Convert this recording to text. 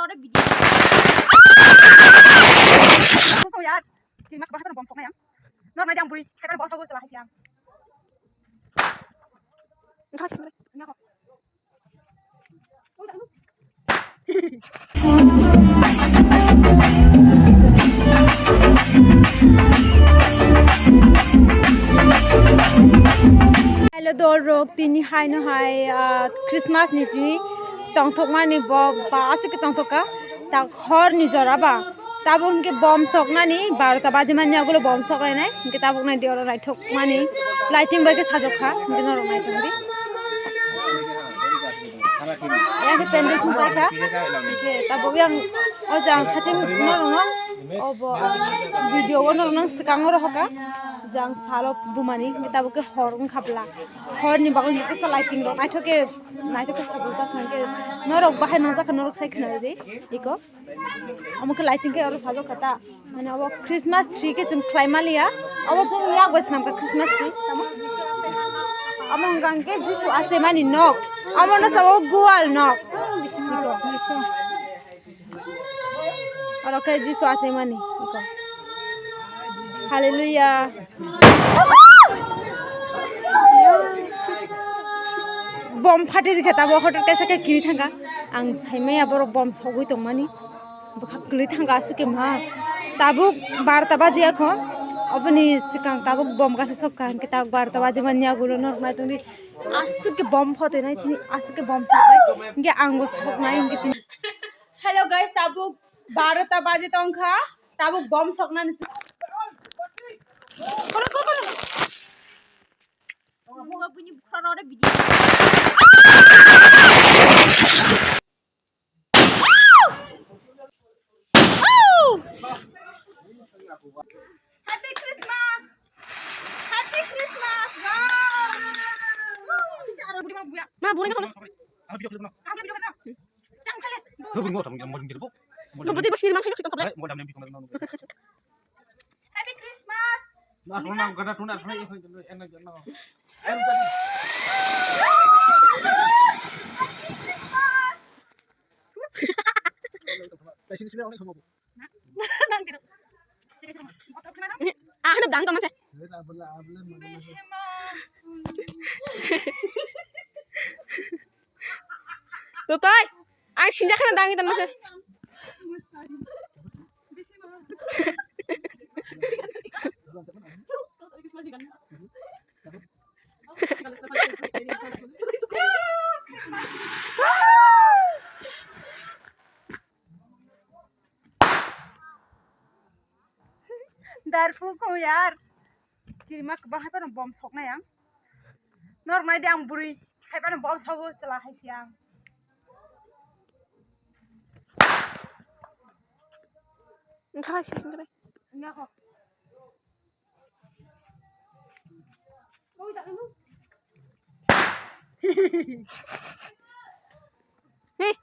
ada video. Kau ya, kimak bahasa bom sok na yang. Nor na jang buri, kaya bom sok ko celah siang. Enggak sih, enggak kok. Oh, tak lu. Hello dorok tini hai no hai Christmas ni tini tongthok mani ba asu ke tongthoka ta khor ni joraba tabun ke bom sok nani 12 baje mani agulo bom sok nai ke tabuk nai dior nai thok mani lighting ba ke sajokha dinor nai tandi ya ke pendel chumpai ka ke tabuk yang ojang khaching nor no obo video nor no sikang ro hoka jang salop bumani kita buke horung khapla hor ni bagun ke lighting ro naithoke sabulta khanke norok bahay nang jakha norok sai khna de iko amuk lighting ke aro sajo khata mane abo Christmas tree ke jun claimalia abo jun ya gosnam ka Christmas tree tama among gangke jisu ache mani nok amona sabo gual nok iko jisu aro ke jisu ache mani iko hallelujah bom phatir kheta bo hotel kaisa ke kiri thanga ang saimai abor bom sogoi tongmani bokha kli thanga asuke ma tabuk 12 baje kho obni sikang tabuk bom ka sok kan ke tabuk 12 baje manya gulo nor mai tuni asuke bom phote nai tini asuke bom sabai nge ango sok nai nge tini hello guys tabuk 12 baje tongkha tabuk bom sok na ni Bunga bunyi bukan ada video. Happy Christmas. Happy Christmas. Nah, boleh kan? Ada video klip mana? Ada video mana? Jangan kali. Belum ngomong tentang mau jadi bu. Mau jadi bersih mana kita boleh. Mau dalam video mana? Happy Christmas. Nah, tunang kada tunang saya enak enak. Happy Tutoy, ang sinja ka na dangitan mo siya. Darfu ko yar kirimak bahay pa ng bom sok na yang normal di ang buri hay pa ng bom sok chala hay siyang ngara siya ngara ngako oh tak lu Hey,